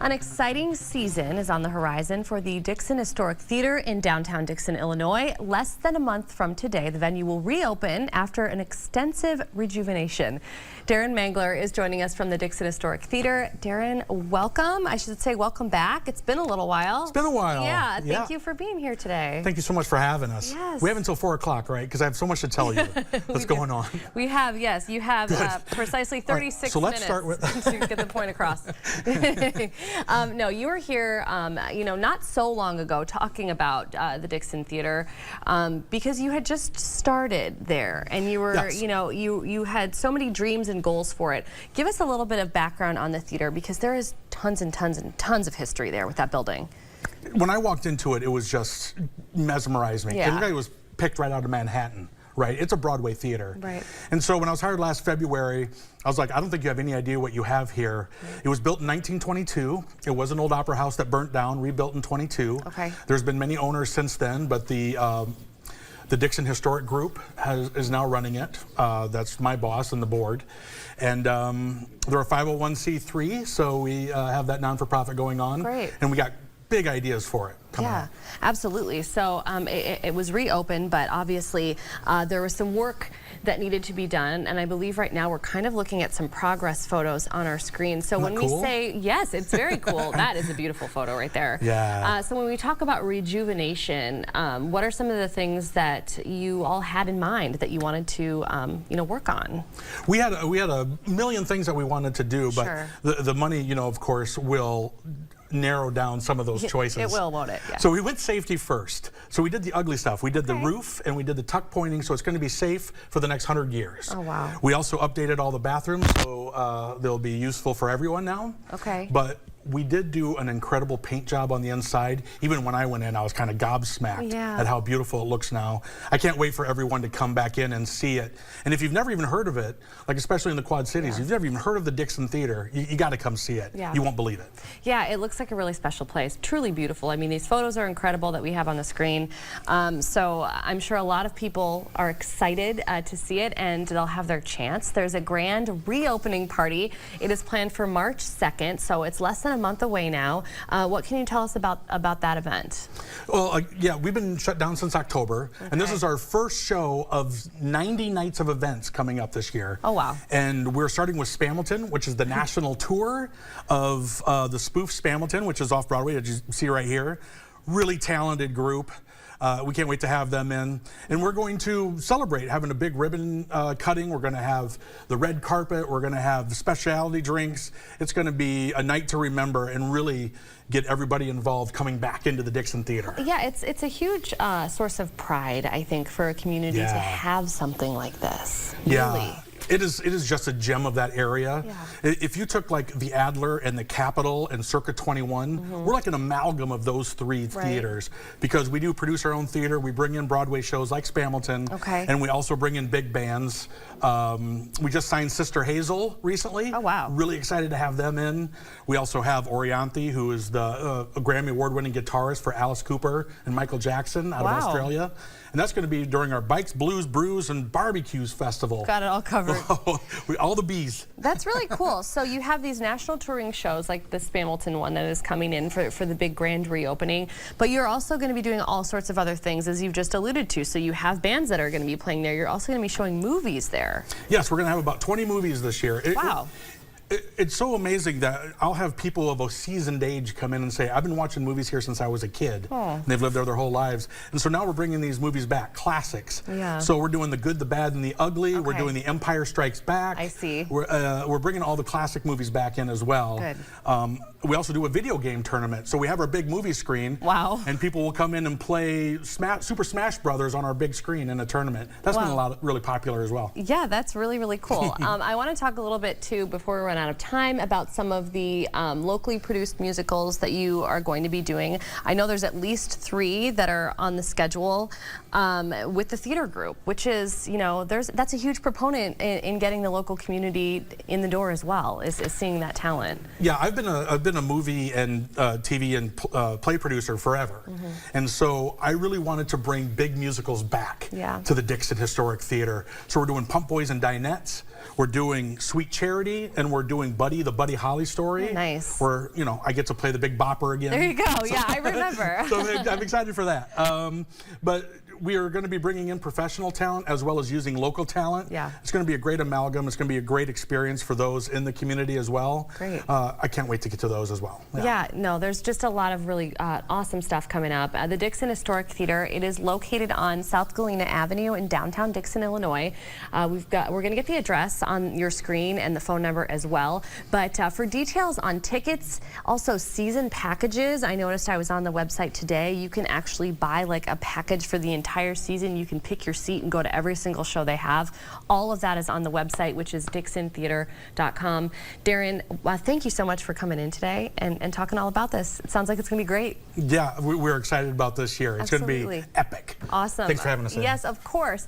An exciting season is on the horizon for the Dixon Historic Theatre in downtown Dixon, Illinois. Less than a month from today, the venue will reopen after an extensive rejuvenation. Darren Mangler is joining us from the Dixon Historic Theatre. Darren, welcome. I should say welcome back. It's been a little while. It's been a while. Yeah, thank you for being here today. Thank you so much for having us. Yes. We have until 4 o'clock, right? Because I have so much to tell you. What's going on? We have, yes, you have precisely 36 right, so let's minutes start with to get the point across. No, you were here, not so long ago talking about the Dixon Theatre because you had just started there and you were, yes. You had so many dreams and goals for it. Give us a little bit of background on the theater because there is tons and tons and tons of history there with that building. When I walked into it, it was just mesmerized me. Yeah. It was picked right out of Manhattan. Right, it's a Broadway theater. Right. And so when I was hired last February, I was like, I don't think you have any idea what you have here. Right. It was built in 1922. It was an old opera house that burnt down, rebuilt in 22. Okay. There's been many owners since then, but the Dixon Historic Group is now running it. That's my boss and the board. And they're a 501c3, so we have that non-for-profit going on. Great. And we got big ideas for it. Yeah, absolutely. So it was reopened, but obviously there was some work that needed to be done, and I believe right now we're kind of looking at some progress photos on our screen. So when we say, yes, it's very cool. That is a beautiful photo right there. Yeah. So when we talk about rejuvenation, what are some of the things that you all had in mind that you wanted to, work on? We had a million things that we wanted to do, but sure. the money, of course, will narrow down some of those choices. It will, won't it? Yeah. So we went safety first. So we did the ugly stuff. We did the roof and we did the tuck pointing, so it's going to be safe for the next 100 years. Oh, wow. We also updated all the bathrooms, so they'll be useful for everyone now. Okay. But we did do an incredible paint job on the inside. Even when I went in, I was kind of gobsmacked at how beautiful it looks now. I can't wait for everyone to come back in and see it. And if you've never even heard of it, like especially in the Quad Cities, if you've never even heard of the Dixon Theater, you got to come see it. Yeah. You won't believe it. Yeah, it looks like a really special place. Truly beautiful. I mean, these photos are incredible that we have on the screen. So I'm sure a lot of people are excited to see it, and they'll have their chance. There's a grand reopening party. It is planned for March 2nd, so it's less than a month away now. What can you tell us about that event? Well, yeah, we've been shut down since October, and this is our first show of 90 nights of events coming up this year. Oh, wow. And we're starting with Spamilton, which is the national tour of the spoof Spamilton, which is off Broadway, as you see right here. Really talented group. We can't wait to have them in. And we're going to celebrate having a big ribbon cutting. We're going to have the red carpet. We're going to have the specialty drinks. It's going to be a night to remember and really get everybody involved coming back into the Dixon Theater. Yeah, it's a huge source of pride, I think, for a community to have something like this. Yeah. Really. It is just a gem of that area. Yeah. If you took like the Adler and the Capitol and Circa 21, we're like an amalgam of those three theaters because we do produce our own theater. We bring in Broadway shows like Spamilton, and we also bring in big bands. We just signed Sister Hazel recently. Oh, wow. Really excited to have them in. We also have Orianthi, who is the Grammy Award-winning guitarist for Alice Cooper and Michael Jackson out of Australia. And that's going to be during our Bikes, Blues, Brews, and Barbecues Festival. Got it all covered. All the bees. That's really cool. So you have these national touring shows like the Spamilton one that is coming in for the big grand reopening, but you're also going to be doing all sorts of other things as you've just alluded to. So you have bands that are going to be playing there. You're also going to be showing movies there. Yes, we're going to have about 20 movies this year. Wow. It's so amazing that I'll have people of a seasoned age come in and say, I've been watching movies here since I was a kid. And they've lived there their whole lives. And so now we're bringing these movies back, classics. Yeah. So we're doing The Good, the Bad, and the Ugly. We're doing The Empire Strikes Back. I see. We're bringing all the classic movies back in as well. Good. We also do a video game tournament. So we have our big movie screen. Wow. And people will come in and play Super Smash Brothers on our big screen in a tournament. That's been really popular as well. Yeah, that's really, really cool. I want to talk a little bit, too, before we run out of time, about some of the locally produced musicals that you are going to be doing. I know there's at least 3 that are on the schedule with the theater group, which is, that's a huge proponent in getting the local community in the door as well, is seeing that talent. Yeah, I've been a movie and TV and play producer forever, and so I really wanted to bring big musicals back to the Dixon Historic Theater. So we're doing Pump Boys and Dinettes, we're doing Sweet Charity, and we're doing Buddy, the Buddy Holly story. Oh, nice. Where, you know, I get to play the big bopper again. There you go. Yeah, I remember. So I'm excited for that. But we are going to be bringing in professional talent as well as using local talent. Yeah. It's going to be a great amalgam. It's going to be a great experience for those in the community as well. Great. I can't wait to get to those as well. Yeah, no, there's just a lot of really awesome stuff coming up. The Dixon Historic Theatre, it is located on South Galena Avenue in downtown Dixon, Illinois. We're going to get the address on your screen and the phone number as well. But for details on tickets, also season packages, I noticed I was on the website today. You can actually buy like a package for the entire season. You can pick your seat and go to every single show they have. All of that is on the website, which is dixontheater.com. Darren, thank you so much for coming in today and talking all about this. It sounds like it's going to be great. Yeah, we're excited about this year. It's going to be epic. Awesome. Thanks for having us in. Yes, of course.